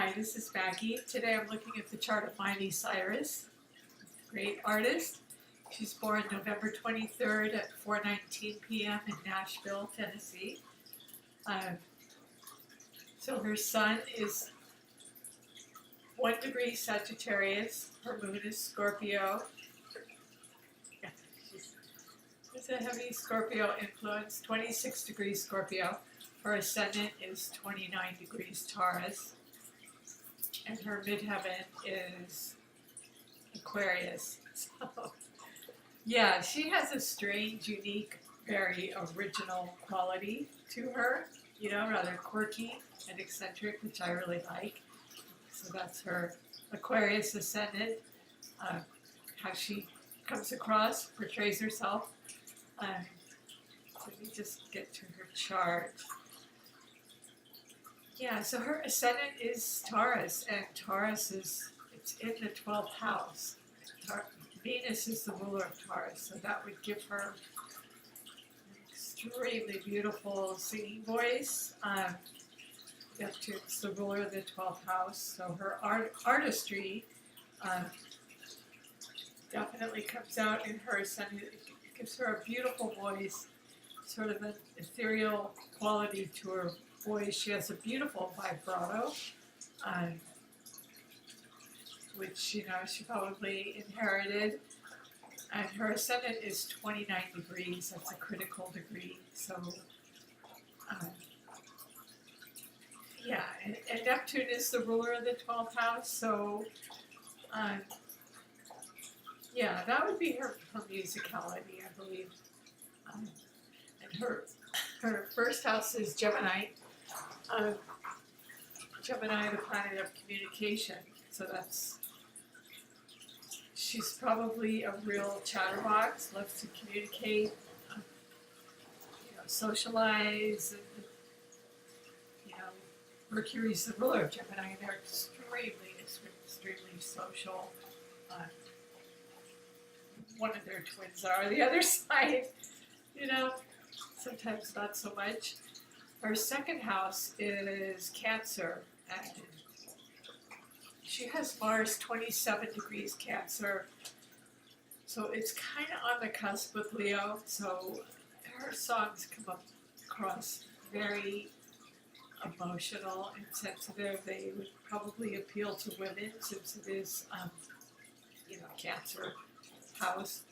Hi, this is Maggie. Today I'm looking at the chart of Miley Cyrus, great artist. She's born November 23rd at 4:19 p.m. in Nashville, Tennessee. So her sun is 1 degree Sagittarius. Her moon is Scorpio. It's a heavy Scorpio influence, 26 degrees Scorpio. Her ascendant is 29 degrees Taurus. And her midheaven is Aquarius. So, yeah, she has a strange, unique, very original quality to her, rather quirky and eccentric, which I really like. So that's her Aquarius ascendant, how she comes across, portrays herself. Let me just get to her chart. Yeah, so her ascendant is Taurus, and Taurus it's in the 12th house. Venus is the ruler of Taurus, so that would give her an extremely beautiful singing voice. Neptune's the ruler of the 12th house, so her artistry definitely comes out in her ascendant. It gives her a beautiful voice, sort of an ethereal quality to her voice. She has a beautiful vibrato, which she probably inherited. And her ascendant is 29 degrees. That's a critical degree. So, yeah, and Neptune is the ruler of the 12th house. So, yeah, that would be her musicality, I believe. And her first house is Gemini. Gemini, the planet of communication. So she's probably a real chatterbox, loves to communicate, socialize, and, Mercury's the ruler of Gemini, and they're extremely social. One of their twins are the other side, sometimes not so much. Her second house is Cancer, and she has Mars 27 degrees Cancer, so it's kind of on the cusp with Leo, so her songs come across very emotional and sensitive. They would probably appeal to women since it is, Cancer house.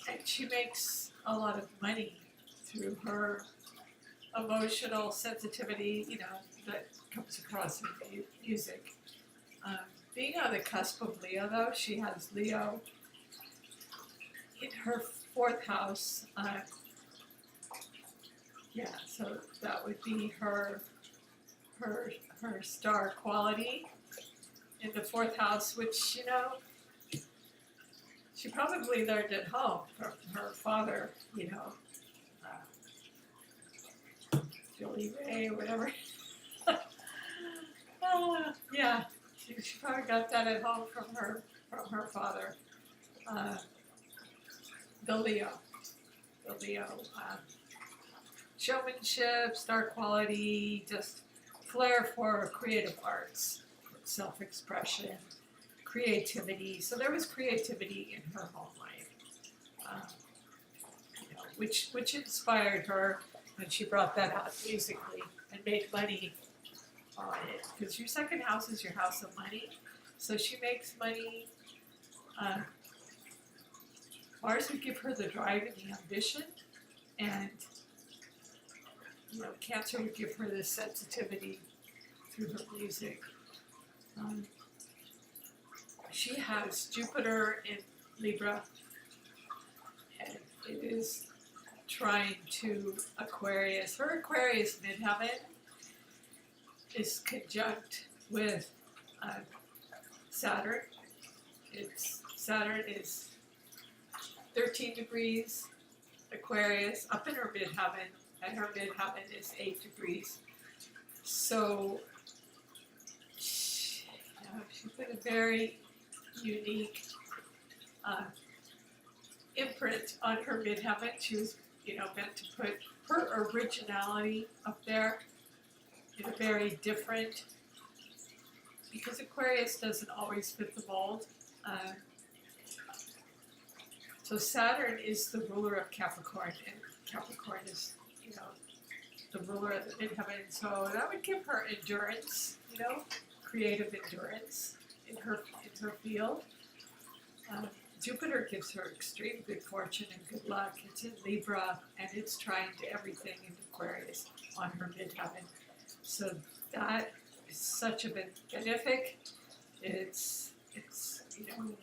And she makes a lot of money through her emotional sensitivity, that comes across in music. Being on the cusp of Leo, though, she has Leo in her 4th house. So that would be her star quality in the 4th house, which, she probably learned at home from her father, Billy Ray or whatever. Yeah, she probably got that at home from her father. The Leo, showmanship, star quality, just flair for creative arts, self-expression, creativity. So there was creativity in her home life, which inspired her. And she brought that out musically and made money on it. Because your second house is your house of money. So she makes money. Mars would give her the drive and the ambition. And, Cancer would give her the sensitivity through her music. She has Jupiter in Libra. And it is trying to Aquarius. Her Aquarius midheaven is conjunct with Saturn. Saturn is 13 degrees Aquarius up in her midheaven, and her midheaven is 8 degrees. So she put a very unique imprint on her midheaven. She was meant to put her originality up there in a very different because Aquarius doesn't always fit the mold. So Saturn is the ruler of Capricorn, and Capricorn is, the ruler of the midheaven. So that would give her endurance, creative endurance in her field. Jupiter gives her extreme good fortune and good luck. It's in Libra, and it's trying to everything in Aquarius on her midheaven. So that is such a benefic. It's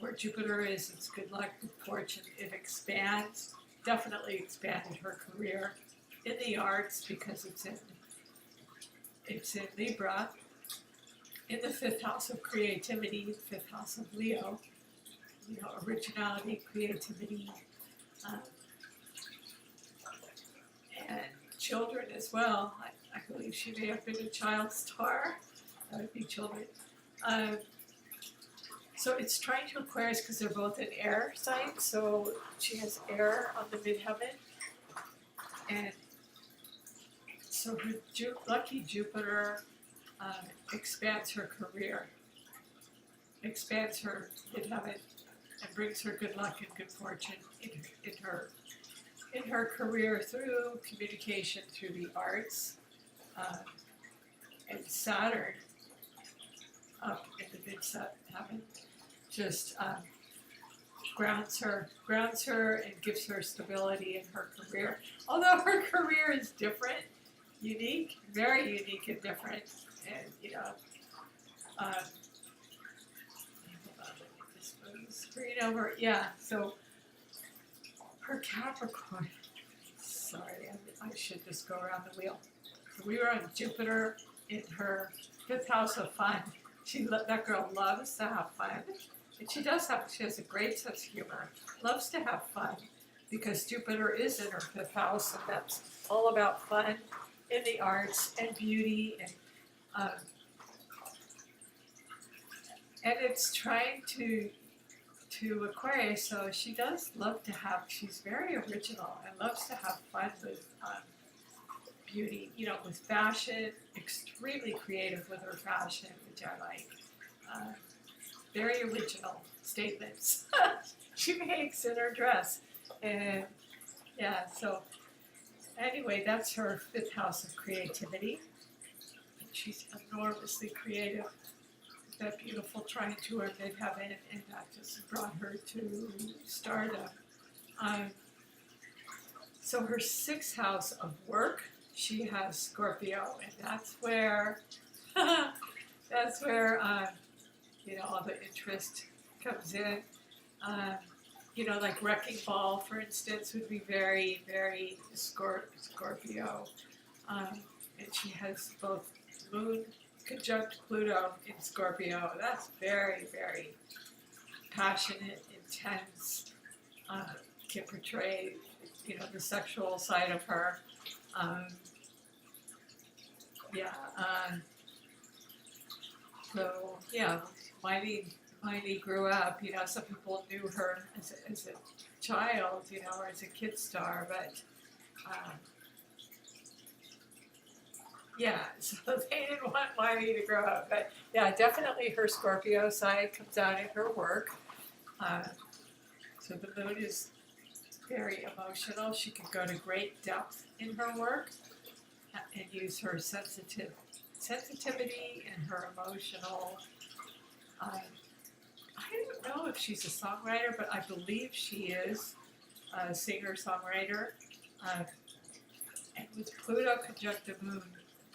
where Jupiter is, it's good luck, good fortune. It expands, definitely expanded her career in the arts because it's in Libra, in the 5th house of creativity, 5th house of Leo, originality, creativity, and children as well. I believe she may have been a child star. That would be children. So it's trying to Aquarius because they're both in air signs. So she has air on the midheaven. And so her lucky Jupiter expands her career, expands her midheaven, and brings her good luck and good fortune in her career through communication, through the arts. And Saturn up in the midheaven just grounds her and gives her stability in her career. Although her career is different, unique, very unique and different, and hold on, let me just move the screen over. Yeah, so her Capricorn. Sorry, I should just go around the wheel. So we were on Jupiter in her 5th house of fun. That girl loves to have fun. And she has a great sense of humor, loves to have fun, because Jupiter is in her 5th house, and that's all about fun in the arts and beauty, and it's trying to Aquarius, so she does love to she's very original and loves to have fun with beauty, with fashion, extremely creative with her fashion, which I like. Very original statements she makes in her dress. And yeah, so anyway, that's her 5th house of creativity. And she's enormously creative. That beautiful trine to her midheaven, and that just brought her to stardom. So her 6th house of work, she has Scorpio, and that's where all the interest comes in. Like Wrecking Ball, for instance, would be very, very Scorpio. And she has both Moon conjunct Pluto in Scorpio. That's very, very passionate, intense, can portray, the sexual side of her. So yeah, Miley grew up, some people knew her as a child, or as a kid star, but so they didn't want Miley to grow up. But yeah, definitely her Scorpio side comes out in her work. So the moon is very emotional. She can go to great depth in her work and use her sensitivity and her emotional. I don't know if she's a songwriter, but I believe she is a singer-songwriter. And with Pluto conjunct the moon,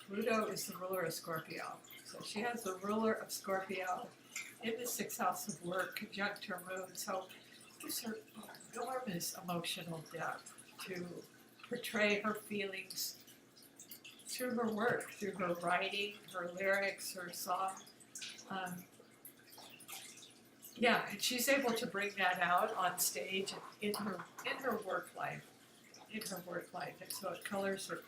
Pluto is the ruler of Scorpio. So she has the ruler of Scorpio in the 6th house of work conjunct her moon. So it gives her enormous emotional depth to portray her feelings through her work, through her writing, her lyrics, her song. And she's able to bring that out on stage in her work life. And so it colors her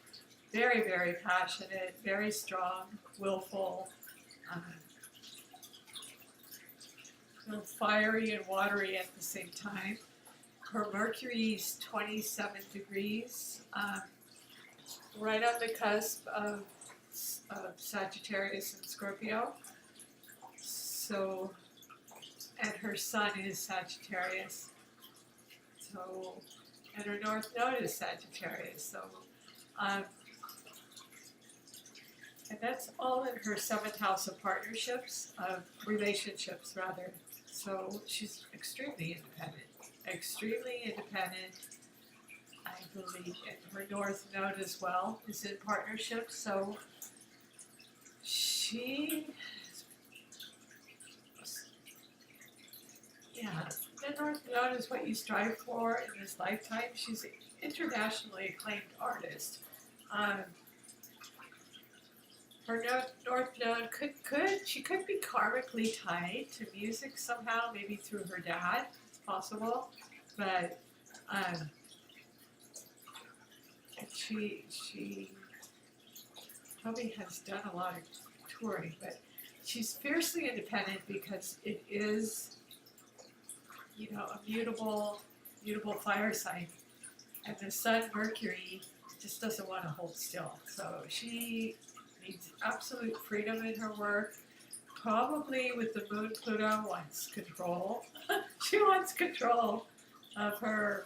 very, very passionate, very strong, willful, fiery and watery at the same time. Her Mercury's 27 degrees, right on the cusp of Sagittarius and Scorpio. So, and her sun is Sagittarius. So, and her North Node is Sagittarius. So, and that's all in her 7th house of partnerships, of relationships rather. So she's extremely independent. Extremely independent. I believe her North Node as well is in partnership. So she, the North Node is what you strive for in this lifetime. She's an internationally acclaimed artist. Her North Node could be karmically tied to music somehow, maybe through her dad. It's possible, but she probably has done a lot of touring. But she's fiercely independent because it is, a mutable fire sign, and the Sun Mercury just doesn't want to hold still. So she needs absolute freedom in her work. Probably with the Moon Pluto wants control. She wants control of her,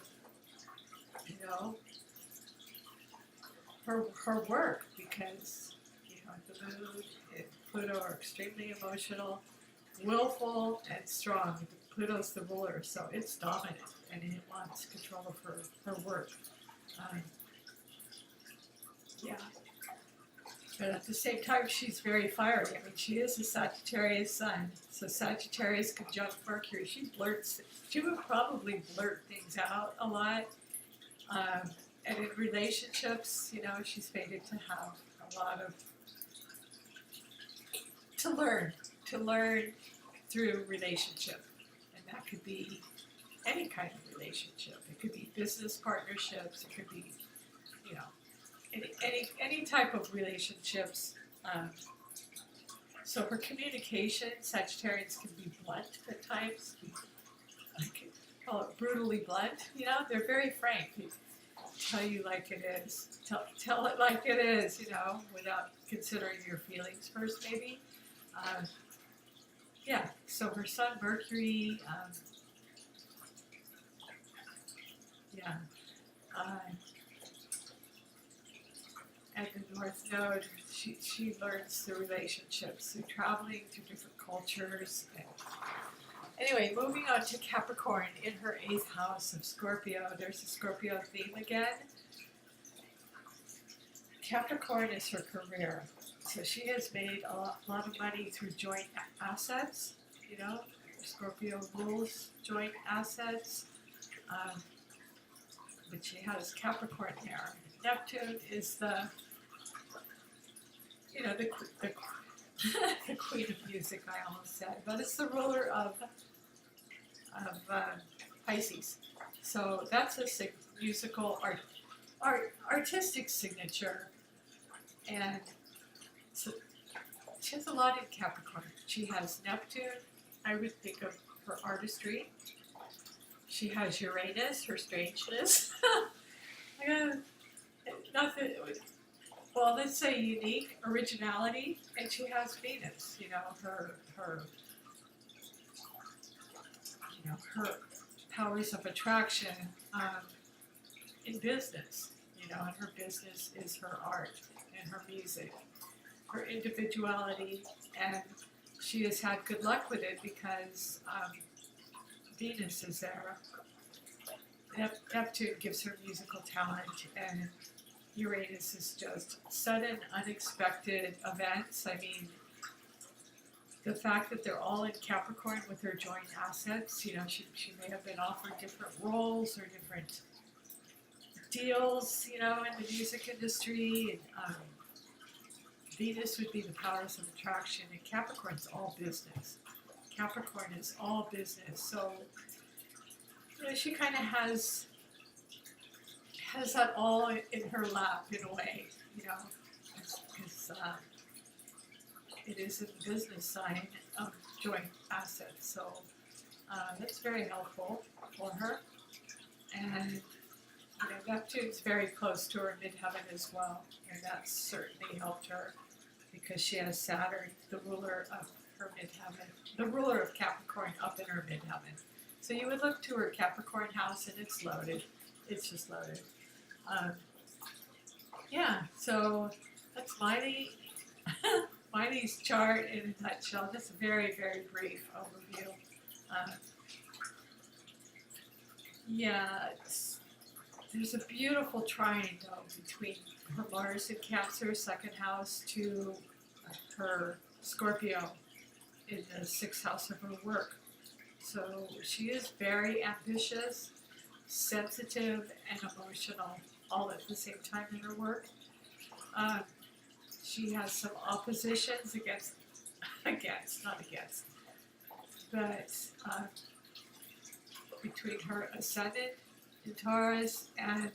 her work, because the Moon and Pluto are extremely emotional, willful, and strong. Pluto's the ruler, so it's dominant, and it wants control of her work. But at the same time, she's very fiery. I mean, she is a Sagittarius sun, so Sagittarius conjunct Mercury. She would probably blurt things out a lot. And in relationships, she's fated to have a lot of, to learn through relationship. And that could be any kind of relationship. It could be business partnerships, it could be, any type of relationships. So her communication, Sagittarians can be blunt at times. I can call it brutally blunt. They're very frank. They tell you like it is. Tell it like it is, without considering your feelings first, maybe. So her Sun, Mercury, and the North Node, she learns the relationships through traveling to different cultures. Anyway, moving on to Capricorn in her 8th house of Scorpio. There's a Scorpio theme again. Capricorn is her career. So she has made a lot of money through joint assets. Scorpio rules joint assets. But she has Capricorn there. Neptune is the the queen of music, I almost said, but it's the ruler of Pisces. So that's a musical artistic signature, and so she has a lot in Capricorn. She has Neptune. I would think of her artistry. She has Uranus, her strangeness. Let's say unique originality, and she has Venus. Her powers of attraction in business. And her business is her art and her music, her individuality, and she has had good luck with it because Venus is there. Neptune gives her musical talent, and Uranus is just sudden, unexpected events. I mean, the fact that they're all in Capricorn with their joint assets, she may have been offered different roles or different deals, in the music industry. And, Venus would be the powers of attraction, and Capricorn's all business. Capricorn is all business. So, she kind of has that all in her lap in a way, because it is a business sign of joint assets. So that's very helpful for her. And Neptune's very close to her midheaven as well, and that's certainly helped her because she has Saturn, the ruler of her midheaven. the ruler of Capricorn up in her midheaven. So you would look to her Capricorn house and it's loaded. It's just loaded. Yeah, so that's Miley's chart in a nutshell. Just a very, very brief overview. Yeah, there's a beautiful triangle between her Mars in Cancer, second house, to her Scorpio in the sixth house of her work. So she is very ambitious, sensitive, and emotional all at the same time in her work. She has some oppositions but between her ascendant in Taurus and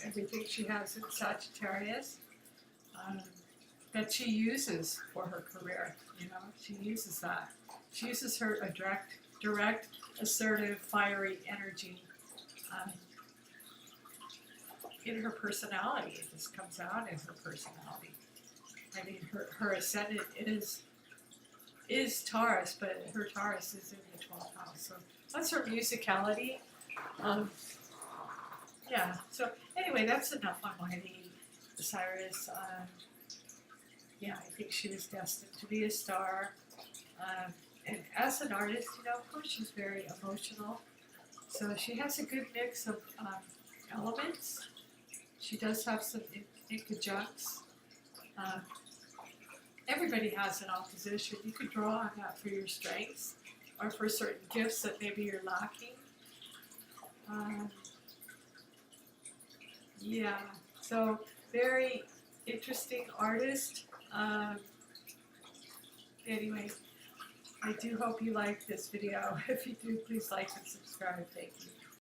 everything she has in Sagittarius, that she uses for her career. She uses that. She uses her direct, assertive, fiery energy in her personality. It just comes out in her personality. I mean, her ascendant is Taurus, but her Taurus is in the 12th house. So that's her musicality. Yeah, so anyway, that's enough on Miley Cyrus. Yeah, I think she was destined to be a star. And as an artist, of course, she's very emotional. So she has a good mix of elements. She does have some inconjuncts. Everybody has an opposition. You could draw on that for your strengths or for certain gifts that maybe you're lacking. Yeah, so very interesting artist. Anyway, I do hope you liked this video. If you do, please like and subscribe. Thank you.